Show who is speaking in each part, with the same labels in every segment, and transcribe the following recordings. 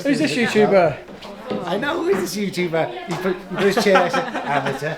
Speaker 1: Who's this YouTuber?
Speaker 2: I know who is this YouTuber. You put his chair, I said, amateur.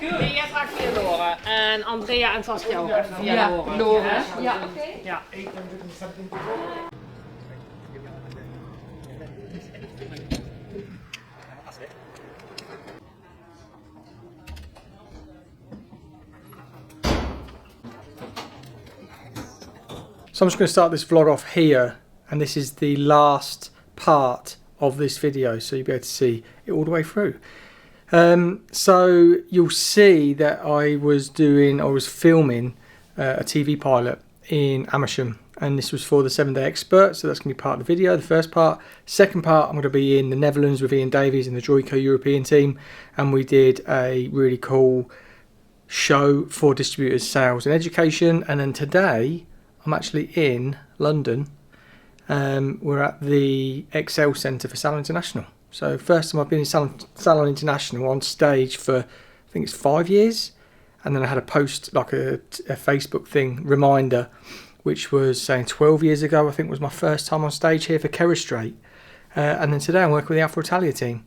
Speaker 3: Lia gaat via Loren en Andrea en Saskia ook even via Loren. Ja, oké. Ja.
Speaker 2: 800 and something to go.
Speaker 1: So I'm just going to start this vlog off here, and this is the last part of this video, so you'll be able to see it all the way through. So you'll see that I was filming a TV pilot in Amersham, and this was for the 7 Day Expert, so that's going to be part of the video, the first part. Second part, I'm going to be in the Netherlands with Ian Davies and the Joico European team, and we did a really cool show for distributors, sales and education. And then today I'm actually in London. We're at the Excel Centre for Salons International. So first time I've been in Salon International on stage for, I think it's 5 years. And then I had a post, like a Facebook thing, reminder, which was saying 12 years ago, I think was my first time on stage here for Kettering. And then today I'm working with the Afro Italia team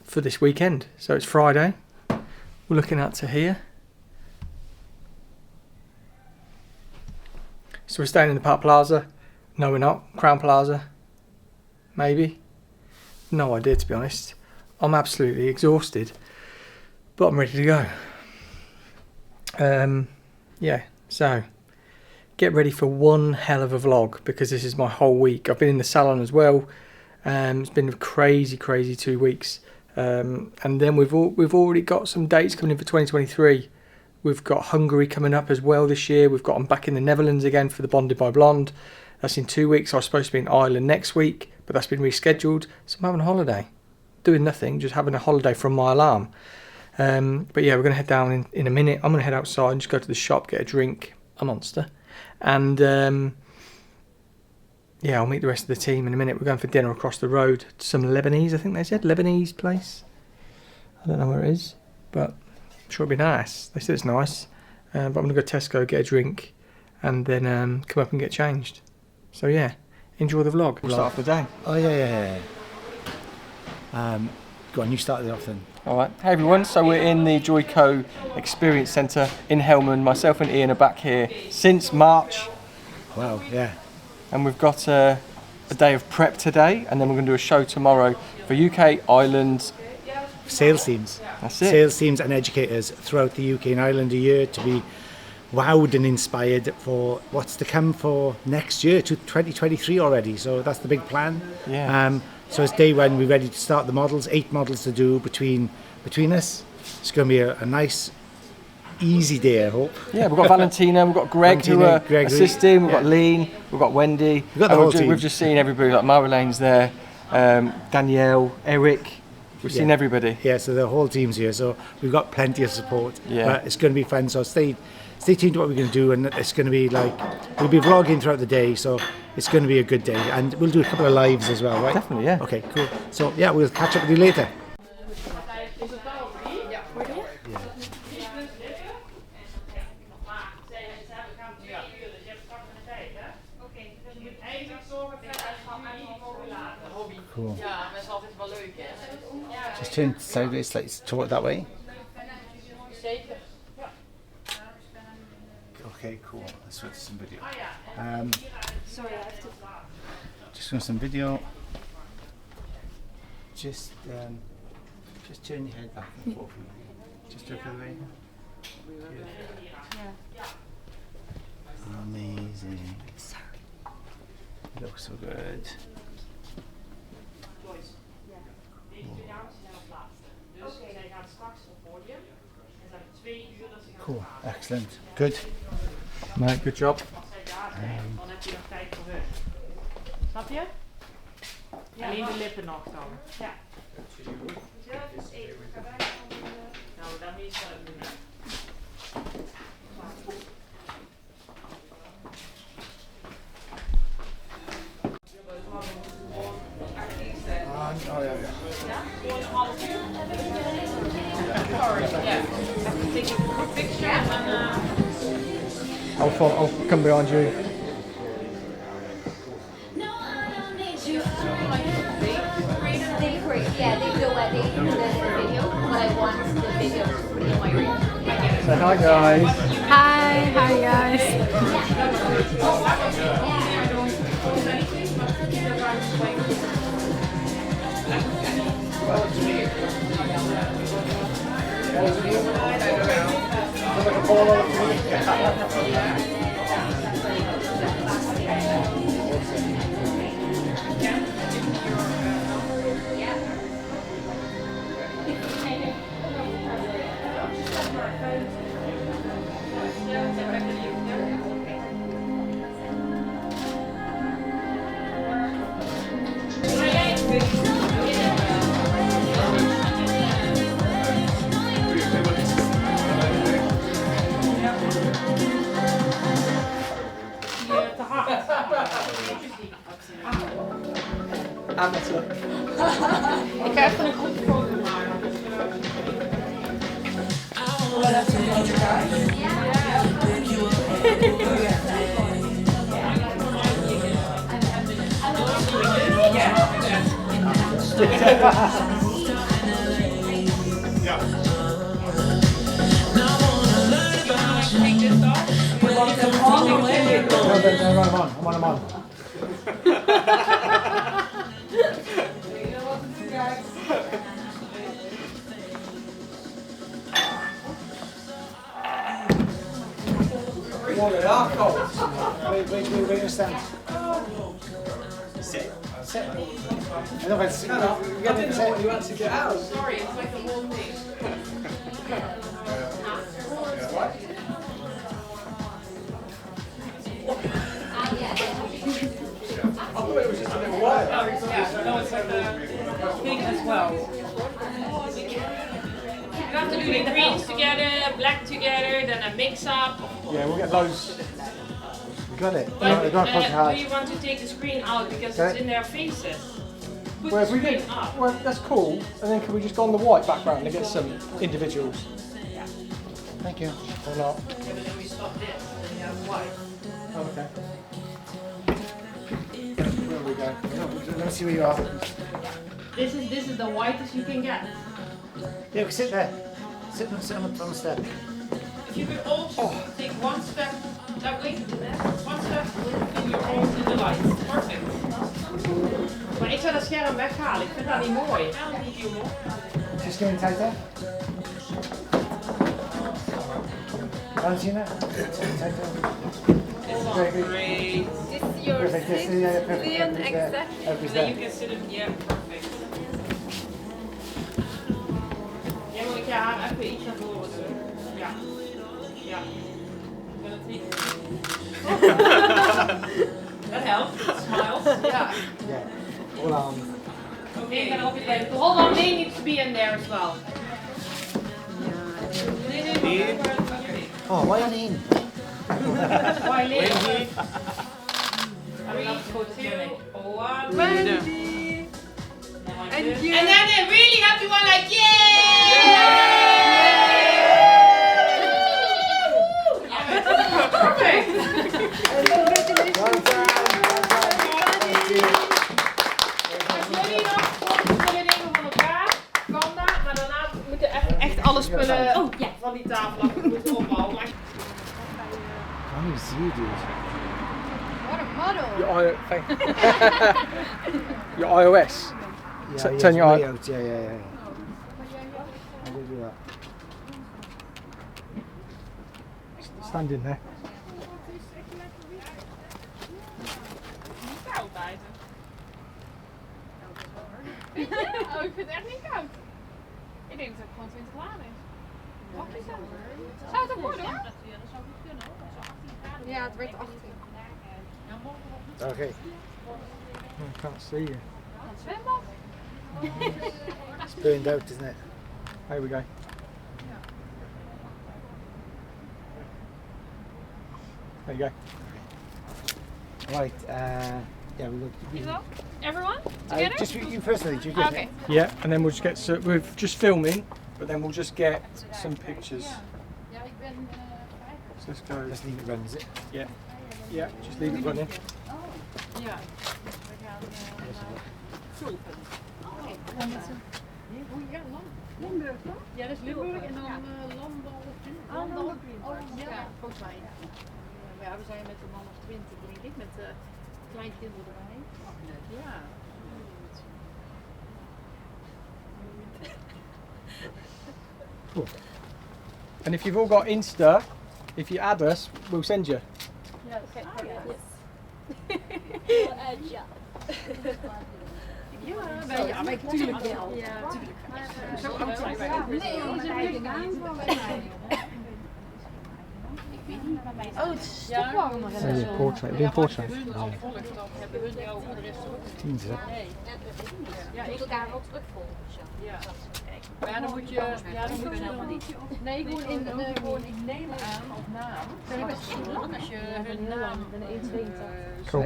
Speaker 1: for this weekend. So it's Friday. We're looking out to here. So we're staying in the Park Plaza. No, we're not. Crown Plaza. Maybe. No idea, to be honest. I'm absolutely exhausted, but I'm ready to go. Yeah, so get ready for one hell of a vlog, because this is my whole week. I've been in the salon as well. It's been a crazy 2 weeks. And then we've already got some dates coming in for 2023. We've got Hungary coming up as well this year. I'm back in the Netherlands again for the Bonded by Blonde. That's in 2 weeks. I was supposed to be in Ireland next week, but that's been rescheduled. So I'm having a holiday. Doing nothing, just having a holiday from my alarm. But yeah, we're going to head down in a minute. I'm going to head outside and just go to the shop, get a drink, a Monster. And yeah, I'll meet the rest of the team in a minute. We're going for dinner across the road to some Lebanese, I think they said. Lebanese place. I don't know where it is, but I'm sure it'll be nice. They said it's nice. But I'm going to go to Tesco, get a drink, and then come up and get changed. So yeah, enjoy the vlog. We'll start off the day.
Speaker 2: Oh yeah. Go on, you start it off then.
Speaker 1: Alright, hey everyone, so we're in the Joico Experience Centre in Helmand. Myself and Ian are back here since March.
Speaker 2: Wow, yeah.
Speaker 1: And we've got a day of prep today, and then we're going to do a show tomorrow for UK, Ireland.
Speaker 2: Sales teams.
Speaker 1: That's it.
Speaker 2: Sales teams and educators throughout the UK and Ireland a year to be wowed and inspired for what's to come for next year, to 2023 already. So that's the big plan.
Speaker 1: Yeah.
Speaker 2: So it's day one, we're ready to start the models, 8 models to do between us. It's going to be a nice, easy day, I hope.
Speaker 1: Yeah, we've got Valentina, we've got Greg who are assisting, we've got Lean, we've got Wendy.
Speaker 2: We've got the whole team.
Speaker 1: We've just seen everybody, like Marlene's there, Danielle, Eric. We've seen everybody.
Speaker 2: Yeah, so the whole team's here, so we've got plenty of support.
Speaker 1: Yeah.
Speaker 2: But it's going to be fun, so stay tuned to what we're going to do, and it's going to be like, we'll be vlogging throughout the day, so it's going to be a good day, and we'll do a couple of lives as well, right?
Speaker 1: Definitely, yeah.
Speaker 2: Okay, cool. So yeah, we'll catch up with you later. Cool. Just turn sideways, like toward that way. Okay, cool. Let's switch to some video.
Speaker 4: Sorry, I have to.
Speaker 2: Just doing some video. Just turn your head back and forth. Just look the way.
Speaker 4: Yeah.
Speaker 2: Amazing. Sorry. You look so good. Cool, excellent, good.
Speaker 1: Mate, good job.
Speaker 3: Dan heb je nog tijd voor hun. Snap je? Alleen de lippen nog dan. Ja. Nou, dan is het doen.
Speaker 2: Oh yeah.
Speaker 3: Take a quick picture and
Speaker 1: I'll come behind you.
Speaker 4: No, Yeah, they do what they do the video, but I want the video to put in my reel.
Speaker 1: So hi guys.
Speaker 5: Hi guys.
Speaker 1: Amateur.
Speaker 3: Ik ga even een goed foto maken.
Speaker 2: I'm on.
Speaker 1: Well, they are cold.
Speaker 2: Wait a stand.
Speaker 1: Sit.
Speaker 2: Sit. I know it's.
Speaker 1: No, I didn't know what you had to get out.
Speaker 3: Sorry, it's like the whole thing.
Speaker 1: I thought it was just a little while.
Speaker 3: Yeah, no, it's like the pink as well. You have to do the greens together, black together, then a mix up.
Speaker 1: Yeah, we'll get loads.
Speaker 2: You got it.
Speaker 3: But
Speaker 2: Don't put it hard.
Speaker 3: do you want to take the screen out because
Speaker 2: Okay.
Speaker 3: it's in their faces? Put
Speaker 1: Well,
Speaker 3: the
Speaker 1: if we
Speaker 3: screen
Speaker 1: get,
Speaker 3: up.
Speaker 1: well, that's cool. And then can we just go on the white background and get some individuals
Speaker 2: Thank you.
Speaker 1: or not?
Speaker 3: Yeah, but then we stop this, then you have white.
Speaker 1: Oh, okay.
Speaker 2: Where we go? Let me see where you are.
Speaker 3: This is the whitest you can get.
Speaker 2: Yeah, we sit there. Sit on the step.
Speaker 3: If you could also take one step that way, one step in your own to the light. Perfect. Maar ik zou dat scherm weghalen, ik vind dat niet mooi.
Speaker 2: Just getting tighter. Valentina, tighter.
Speaker 3: This one's
Speaker 2: Very good.
Speaker 3: great.
Speaker 5: Is your
Speaker 2: Perfect. Yes,
Speaker 5: sit
Speaker 2: yeah, perfect.
Speaker 5: clean
Speaker 2: Perfect, yeah.
Speaker 5: exact?
Speaker 2: Everybody's
Speaker 3: Then you
Speaker 2: there.
Speaker 3: can sit in, yeah, perfect. Ja, maar ik ga haar even iets naar voren doen. Ja. Ja. Ik ben het niet. Dat helpt. Smiles. Ja.
Speaker 2: Yeah. All arms.
Speaker 3: Okay, then okay. Hold on, they need to be in there as well. Nee.
Speaker 2: Oh, why on in?
Speaker 3: Why Lee? 3, 2, 1.
Speaker 5: Wendy! And you!
Speaker 3: And then a really happy one like yay! Perfect!
Speaker 2: Well done. Thank you.
Speaker 3: Als jullie nog foto's willen nemen van elkaar, kan dat, maar daarna moeten echt alle spullen van die tafel af moeten opbouwen. Maar
Speaker 2: Can't even see you, dude.
Speaker 5: What a model!
Speaker 1: Your iOS.
Speaker 2: Yeah,
Speaker 1: Turn your eye.
Speaker 2: out. Yeah. I will do that.
Speaker 1: Stand in there.
Speaker 3: koud buiten. Oh, ik vind het echt niet koud. Ik denk dat het gewoon 20 graden is. Wat is dat? Zou het ook worden hoor? Dat zou goed kunnen hoor. Dat is 18 graden.
Speaker 5: Ja, het werd 18.
Speaker 2: Okay.
Speaker 1: I can't see you.
Speaker 3: Het zwembad.
Speaker 2: It's burned out, isn't it?
Speaker 1: Here we go. There you go.
Speaker 2: Right. Yeah, we will.
Speaker 3: Everyone? Together?
Speaker 2: Just you personally. You
Speaker 3: Okay.
Speaker 1: Yeah, and then we'll just get. So we're just filming, but then we'll just get some pictures.
Speaker 3: Ja, ik ben
Speaker 1: So let's go.
Speaker 2: Just leave it run, is it?
Speaker 1: Yeah, just leave it running.
Speaker 3: Ja. tulpen. Ja, dat is Limburg en dan landbouw. Ja, volgens mij. Ja, we zijn met een man of 20, denk ik, met kleinkinderen erbij. Ja.
Speaker 1: Cool. And if you've all got Insta, if you add us, we'll send you.
Speaker 4: Yeah, okay. Ja.
Speaker 3: Ja, maar natuurlijk wel. Ja, natuurlijk. Zo oud zijn wij ook weer.
Speaker 5: Oh, het is toch warmer.
Speaker 1: Portrait. Doe een portrait.
Speaker 3: Hun al volgt, dan hebben hun jou voor de rest ook.
Speaker 1: 10 hè?
Speaker 3: Nee.
Speaker 4: Ja, ik moet elkaar wel terugvolgen.
Speaker 3: Ja. Maar ja, dan moet je helemaal niet. Nee, gewoon in nemen aan op naam. Dat is best goed als je hun naam.
Speaker 1: Cool.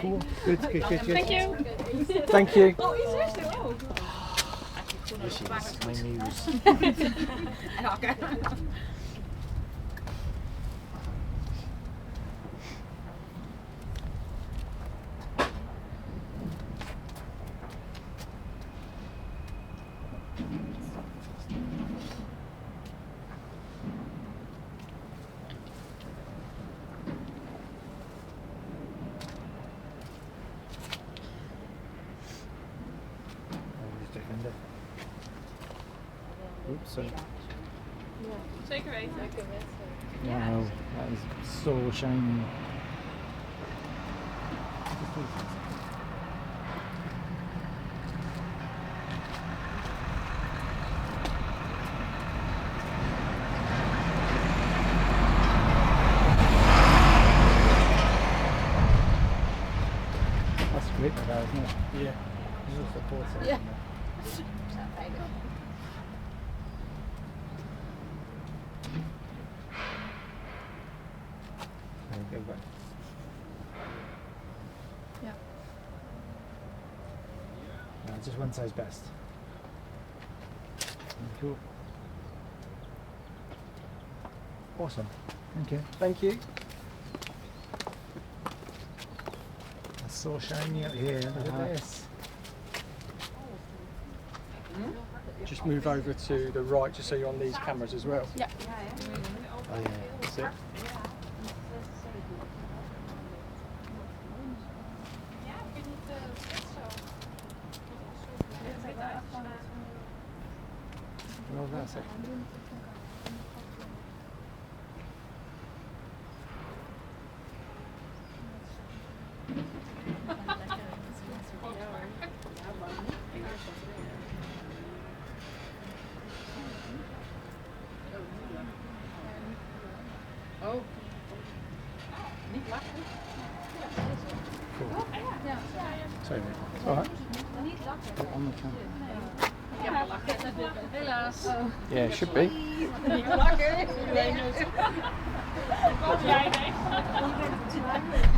Speaker 2: Cool. Good.
Speaker 3: Thank you.
Speaker 1: Thank you.
Speaker 3: Oh, iets is er ook.
Speaker 2: This is my news.
Speaker 3: Oké.
Speaker 2: Oops, sorry.
Speaker 3: Zeker weten.
Speaker 2: Wow, that is so shiny. That's great, isn't it?
Speaker 1: Yeah.
Speaker 2: This is the portrait.
Speaker 4: Yeah.
Speaker 2: Go back.
Speaker 5: Yeah.
Speaker 2: Just one size best. Cool. Awesome. Thank you.
Speaker 1: Thank you.
Speaker 2: That's so shiny out here. Look at this.
Speaker 1: Just move over to the right just so you're on these cameras as well.
Speaker 5: Ja.
Speaker 2: Oh yeah.
Speaker 1: That's it.
Speaker 2: Well, that's it.
Speaker 3: Oh. Niet lachen.
Speaker 2: Cool. Sorry, mate.
Speaker 1: It's all right.
Speaker 2: On the camera.
Speaker 3: Ja, lachen. Helaas.
Speaker 1: Yeah, it should be.
Speaker 3: Niet lachen. Nee, nooit. Wat jij denkt.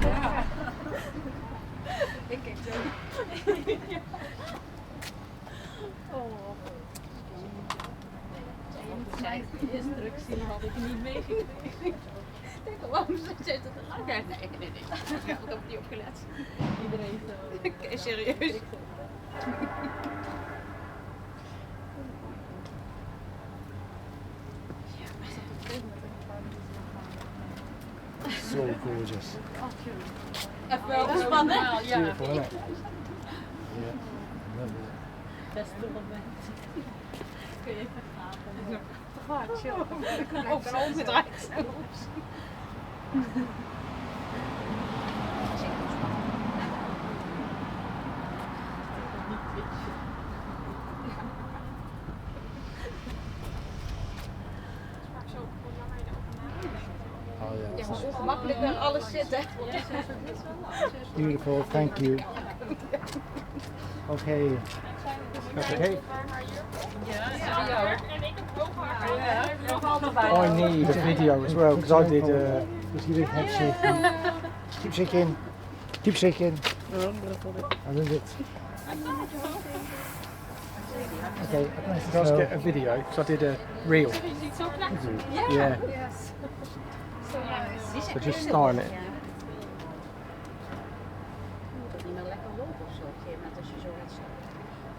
Speaker 3: Ja. Ik kijk zo. De instructie had ik niet meegekregen. Ik denk, waarom zit het te lang? Nee. Ik heb niet opgelet. Iedereen zo. Oké, serieus.
Speaker 2: So gorgeous.
Speaker 3: Even wel spannend. Ja.
Speaker 2: Beautiful, isn't it? Yeah. Love it.
Speaker 3: Beste moment. Kun je even praten? Oh, chill. Oh, ik ben omgedraaid.
Speaker 2: Oh yeah.
Speaker 4: Ja, maar ongemakkelijk naar alles zitten.
Speaker 2: Beautiful, thank you. Okay. Okay.
Speaker 3: Ja, en ik heb ook haar.
Speaker 1: I need a video as well because I did.
Speaker 2: Just give it head shaking. Keep shaking. Keep shaking. I love it. Okay,
Speaker 1: Let's get a video because I did a reel.
Speaker 3: Je ziet zo knap.
Speaker 1: Yeah.
Speaker 5: Yes. So nice.
Speaker 1: So just style it.
Speaker 3: lekker loopt of zo op een gegeven moment als je zo gaat stappen.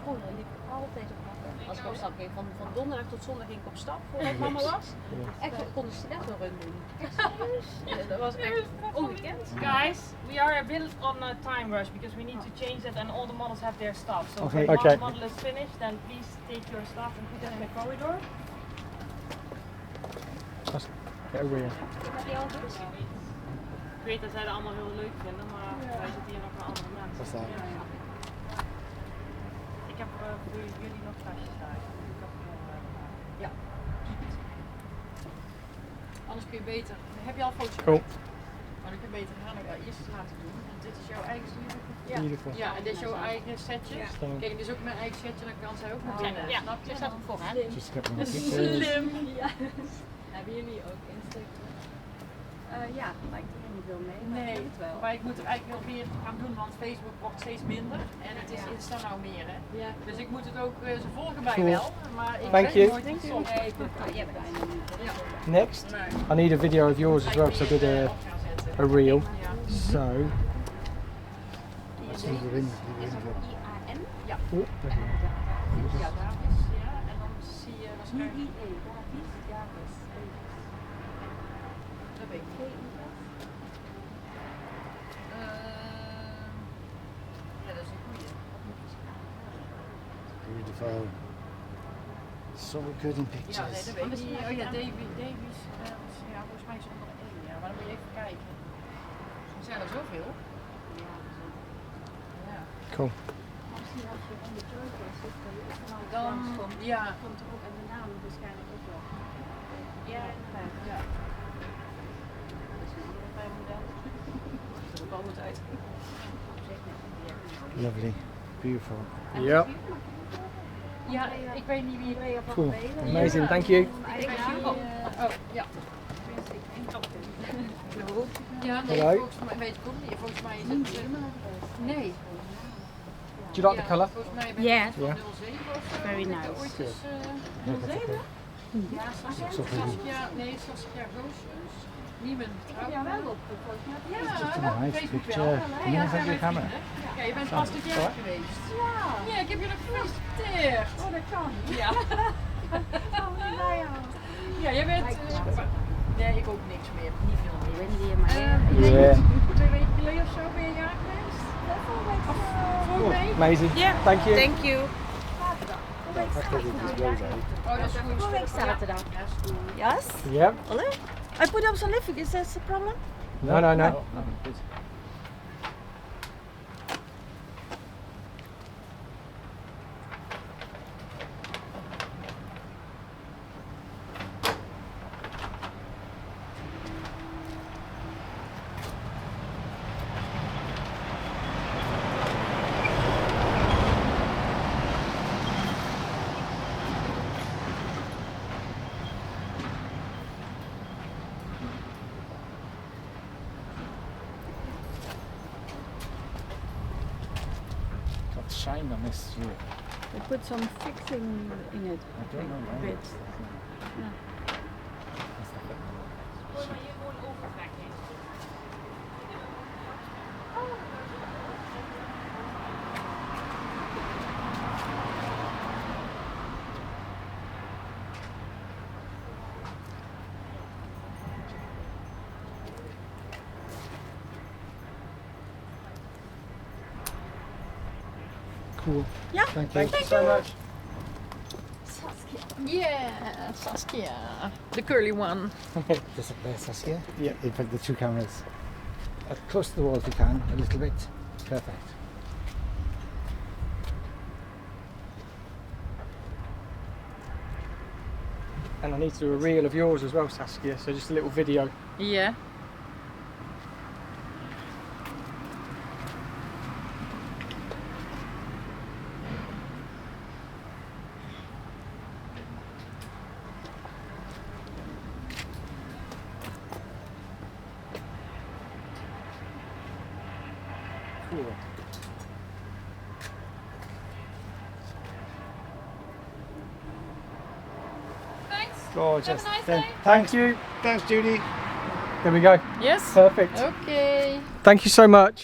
Speaker 3: Oh, dan liep ik altijd op hakken. Als ik op stap ging, van donderdag tot zondag ging ik op stap voordat mama was. Echt, ik kon de stiletto-run doen. Dat was echt ongekend.
Speaker 6: Guys, we are a bit on a time rush because we need to change it and all the models have their stuff. So
Speaker 2: Okay.
Speaker 6: when
Speaker 1: Okay.
Speaker 6: one model is finished, then please take your stuff and put it in the corridor.
Speaker 1: Get a reel.
Speaker 6: Ik weet dat zij dat allemaal heel leuk vinden, maar wij zitten hier nog met andere mensen.
Speaker 2: Wat is dat?
Speaker 6: Ik heb voor jullie nog tasjes daar.
Speaker 3: Ja. Anders kun je beter. Heb je al foto's
Speaker 1: Cool.
Speaker 3: gemaakt? Maar dan kun je beter gaan eerst laten doen. Want dit is jouw eigen stuur. Ja.
Speaker 1: Beautiful.
Speaker 3: Ja, en dit is jouw eigen setje.
Speaker 1: Stunning.
Speaker 3: Kijk, dit is ook mijn eigen setje, dan kan zij ook nog binnen.
Speaker 6: Ja,
Speaker 3: Snap je?
Speaker 6: er staat ook voor, hè?
Speaker 2: Just get one picture.
Speaker 3: Slim.
Speaker 5: Hebben jullie ook Instagram? Ja, maar ik doe er niet veel mee. Maar
Speaker 3: Nee,
Speaker 5: ik doe het wel.
Speaker 3: maar ik moet er eigenlijk wel meer gaan doen, want Facebook wordt steeds minder en het is Insta nou meer. Hè.
Speaker 5: Ja.
Speaker 3: Dus ik moet het ook, ze volgen mij
Speaker 1: Cool.
Speaker 3: wel, maar ik
Speaker 1: Thank
Speaker 3: ben
Speaker 1: you.
Speaker 3: nooit in soms.
Speaker 5: Nee, ik doe het ja, bijna niet.
Speaker 3: Ja.
Speaker 1: Next,
Speaker 3: Nee.
Speaker 1: I need a video of yours as well because I did
Speaker 3: Op gaan zetten.
Speaker 1: a reel.
Speaker 3: Ja.
Speaker 1: So,
Speaker 2: Wat is erin?
Speaker 5: Is dat IAN?
Speaker 3: Ja.
Speaker 1: oh,
Speaker 3: Ja, daar is, ja, en dan zie je waarschijnlijk,
Speaker 5: IE, Davies, Davis.
Speaker 3: dat weet ik niet. Ja, dat is een goeie.
Speaker 2: Beautiful. So good in
Speaker 3: Ja, nee,
Speaker 2: pictures.
Speaker 3: dat weet ik niet. Oh ja, Davies, ja, volgens mij zonder één, ja, maar dan moet je even kijken. Er zijn er zoveel. Ja.
Speaker 1: cool.
Speaker 5: Misschien als je van de Joico zit,
Speaker 3: Dan, ja.
Speaker 5: komt er ook en de naam waarschijnlijk ook wel.
Speaker 3: Ja, inderdaad. Ja. Dat is een andere bij model. Dat is ook al goed uit.
Speaker 2: Lovely. Beautiful.
Speaker 1: Yeah,
Speaker 3: Ja, ik weet niet wie.
Speaker 1: cool. Amazing, thank you.
Speaker 3: Oh, ja. Ja, nee,
Speaker 1: Hello.
Speaker 3: volgens mij weet ik ook niet. Volgens mij is het. Nee.
Speaker 1: Do you like the colour?
Speaker 3: Volgens mij ben
Speaker 5: Yeah.
Speaker 3: ik van 07 of zo.
Speaker 5: Very
Speaker 3: Dat
Speaker 5: nice.
Speaker 3: ooit is, 07? Ja, Saskia, nee, Saskia Goossens. Niemen.
Speaker 5: Ja, wel op. Volgens mij.
Speaker 3: Ja,
Speaker 2: a
Speaker 3: nou,
Speaker 2: nice
Speaker 3: Facebook
Speaker 2: picture.
Speaker 3: wel.
Speaker 2: Can you have your camera?
Speaker 3: Ja, je bent pas dit jaar geweest.
Speaker 5: Ja.
Speaker 3: Ja, ik heb je nog gefeliciteerd.
Speaker 5: Oh, dat kan.
Speaker 3: Ja. Ja, jij bent... nee, ik ook niks meer. Niet veel meer.
Speaker 5: Wendy en Maria.
Speaker 1: Yeah,
Speaker 3: 2 weken geleden of zo ben je jaar geweest?
Speaker 1: cool.
Speaker 3: Nee?
Speaker 1: Amazing. Thank you.
Speaker 5: Thank you.
Speaker 3: Oh, dat is goed.
Speaker 5: Volgende week zaterdag.
Speaker 3: Ja, is goed.
Speaker 5: Yes?
Speaker 1: Yep.
Speaker 5: I put up some lipstick. Is that a problem?
Speaker 1: No, no, no.
Speaker 2: Good. Got shine on this year.
Speaker 5: I put some fixing in it.
Speaker 2: I don't know why.
Speaker 5: Bit.
Speaker 6: Gooi maar hier gewoon overtrekken.
Speaker 1: Cool.
Speaker 5: Yeah.
Speaker 1: Thank you so much.
Speaker 3: Yeah, Saskia. The curly one.
Speaker 2: Just up there, Saskia.
Speaker 1: Yeah.
Speaker 2: In fact, the two cameras. As close to the wall as you can, a little bit. Perfect.
Speaker 1: And I need to do a reel of yours as well, Saskia, so just a little video.
Speaker 3: Yeah.
Speaker 1: Cool.
Speaker 3: Thanks.
Speaker 1: Gorgeous.
Speaker 3: Have a nice
Speaker 1: Then-
Speaker 3: day.
Speaker 1: Thank you.
Speaker 2: Thanks, Judy.
Speaker 1: There we go.
Speaker 3: Yes.
Speaker 1: Perfect.
Speaker 3: Okay.
Speaker 1: Thank you so much.